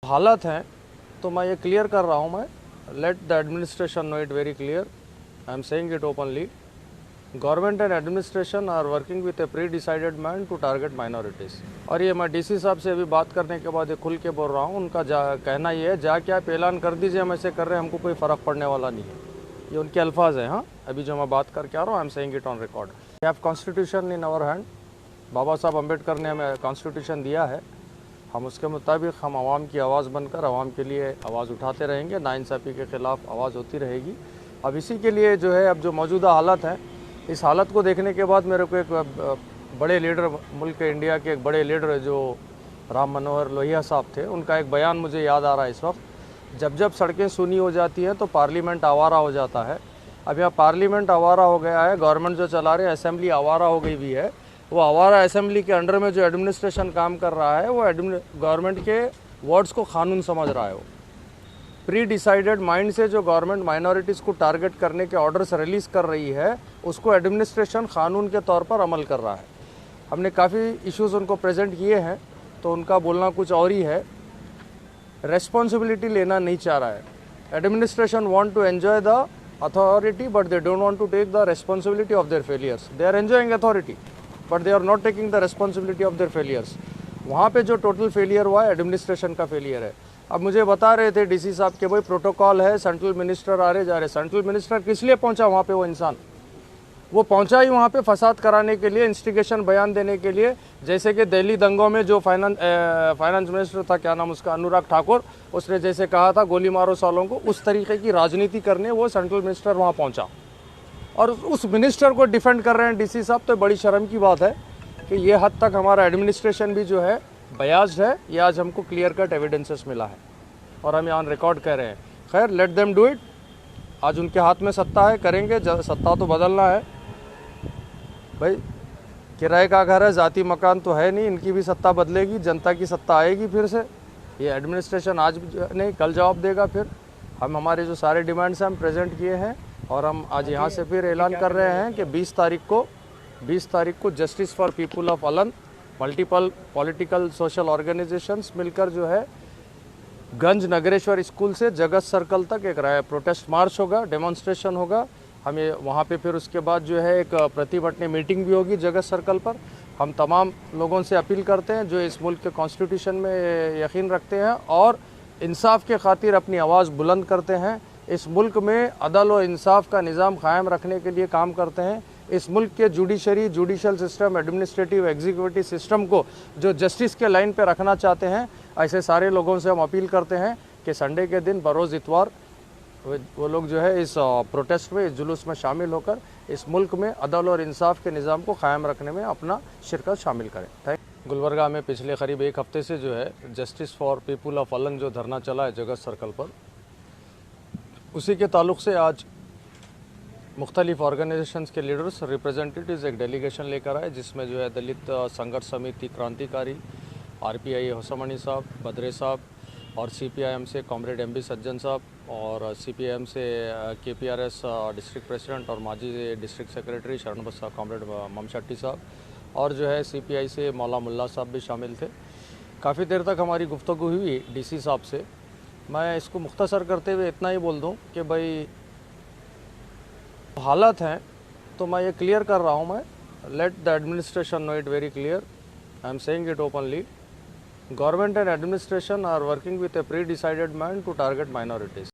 हालत हैं तो मैं ये क्लियर कर रहा हूँ। मैं let the administration know it very clear, I am saying it openly. Government and administration are working with a pre decided man to target minorities. और ये मैं डीसी साहब से अभी बात करने के बाद ये खुल के बोल रहा हूँ। उनका कहना ये है, जाके आप ऐलान कर दीजिए हम ऐसे कर रहे हैं, हमको कोई फ़र्क पड़ने वाला नहीं है। ये उनके अल्फाज हैं। हाँ, अभी जो मैं बात करके आ रहा हूँ, I am saying it on record. We have constitution in our hand. Baba Saheb Ambedkar ने हमें कॉन्स्टिट्यूशन दिया है, हम उसके मुताबिक हम आवाम की आवाज़ बनकर आवाम के लिए आवाज़ उठाते रहेंगे, नाइंसाफ़ी के ख़िलाफ़ आवाज़ होती रहेगी। अब इसी के लिए जो है, अब जो मौजूदा हालत है, इस हालत को देखने के बाद मेरे को एक बड़े लीडर, मुल्क के इंडिया के एक बड़े लीडर जो राम मनोहर लोहिया साहब थे, उनका एक बयान मुझे याद आ रहा है इस वक्त। जब जब सड़कें सूनी हो जाती हैं तो पार्लियामेंट आवारा हो जाता है। अब यहाँ पार्लियामेंट आवारा हो गया है, गवर्नमेंट जो चला रहे हैं, असेंबली आवारा हो गई भी है। वो आवारा असेंबली के अंडर में जो एडमिनिस्ट्रेशन काम कर रहा है, वो गवर्नमेंट के वर्ड्स को कानून समझ रहा है। वो प्री डिसाइडेड माइंड से जो गवर्नमेंट माइनॉरिटीज़ को टारगेट करने के ऑर्डर्स रिलीज़ कर रही है, उसको एडमिनिस्ट्रेशन कानून के तौर पर अमल कर रहा है। हमने काफ़ी इश्यूज़ उनको प्रेजेंट किए हैं, तो उनका बोलना कुछ और ही है। रेस्पॉन्सिबिलिटी लेना नहीं चाह रहा है। Administration want to enjoy the authority but they don't want to take the responsibility of their failures. They are enjoying authority but they are not taking the responsibility of their failures. वहाँ पे जो total failure हुआ है, administration का failure है। अब मुझे बता रहे थे डीसी साहब के भाई प्रोटोकॉल है, सेंट्रल मिनिस्टर आ रहे जा रहे। सेंट्रल मिनिस्टर किस लिए पहुंचा वहाँ पे? वो इंसान वो पहुंचा ही वहाँ पे फसाद कराने के लिए, इंस्टिगेशन बयान देने के लिए। जैसे कि दिल्ली दंगों में जो फाइनेंस मिनिस्टर था, क्या नाम उसका, अनुराग ठाकुर, उसने जैसे कहा था गोली मारो सालों को, उस तरीके की राजनीति करने वो सेंट्रल मिनिस्टर वहाँ पहुँचा और उस मिनिस्टर को डिफेंड कर रहे हैं डीसी साहब। तो बड़ी शर्म की बात है कि ये हद तक हमारा एडमिनिस्ट्रेशन भी जो है बयास्ड है। ये आज हमको क्लियर कट एविडेंसेस मिला है और हम ऑन रिकॉर्ड कह रहे हैं। खैर, लेट देम डू इट। आज उनके हाथ में सत्ता है, करेंगे। सत्ता तो बदलना है भाई। किराए का घर है, जाती मकान तो है नहीं। इनकी भी सत्ता बदलेगी, जनता की सत्ता आएगी फिर से। ये एडमिनिस्ट्रेशन आज नहीं कल जवाब देगा। फिर हम हमारे जो सारे डिमांड्स हैं हम प्रेजेंट किए हैं और हम आज यहाँ से फिर ऐलान कर रहे हैं कि 20 तारीख को justice for people of Alan, multiple political social organisations मिलकर जो है गंज नगरेश्वर स्कूल से जगत सर्कल तक एक प्रोटेस्ट मार्च होगा, डेमोन्स्ट्रेशन होगा। हमें वहाँ पे फिर उसके बाद जो है एक प्रतिभटनी मीटिंग भी होगी जगत सर्कल पर। हम तमाम लोगों से अपील करते हैं जो इस मुल्क के कॉन्स्टिट्यूशन में यकीन रखते हैं और इंसाफ के खातिर अपनी आवाज़ बुलंद करते हैं, इस मुल्क में अदल और इंसाफ का निज़ाम कायम रखने के लिए काम करते हैं, इस मुल्क के judicial system, administrative, executive system को जो जस्टिस के लाइन पे रखना चाहते हैं, ऐसे सारे लोगों से हम अपील करते हैं कि संडे के दिन बरोज़ इतवार वो लोग जो है इस प्रोटेस्ट में, इस जुलूस में शामिल होकर इस मुल्क में अदल और इंसाफ के निज़ाम को कायम रखने में अपना शिरकत शामिल करें। थैंक। गुलबर्गा में पिछले करीब एक हफ्ते से जो है justice for people of Alan जो धरना चला है जगत सर्कल पर, उसी के ताल्लुक़ से आज मुख्तलिफ ऑर्गेनाइजेशंस के लीडर्स, रिप्रेजेंटेटिव्स एक डेलीगेशन लेकर आए, जिसमें जो है दलित संघर्ष समिति क्रांतिकारी, RPI होसमनी साहब, बद्रे साहब और CPIM से कॉमरेड MB सज्जन साहब और CPIM से KPRS डिस्ट्रिक्ट प्रेसिडेंट और माजी डिस्ट्रिक्ट सेक्रेटरी शरण बस्सा कॉमरेड ममशट्टी साहब और जो है CPI से मौला मुल्ला साहब भी शामिल थे। काफ़ी देर तक हमारी गुफ्तगू हुई DC साहब से। मैं इसको मुख्तसर करते हुए इतना ही बोल दूं कि भाई हालत हैं तो मैं ये क्लियर कर रहा हूँ। मैं let the administration know it very clear, I am saying it openly. Government and administration are working with a pre decided mind to target minorities.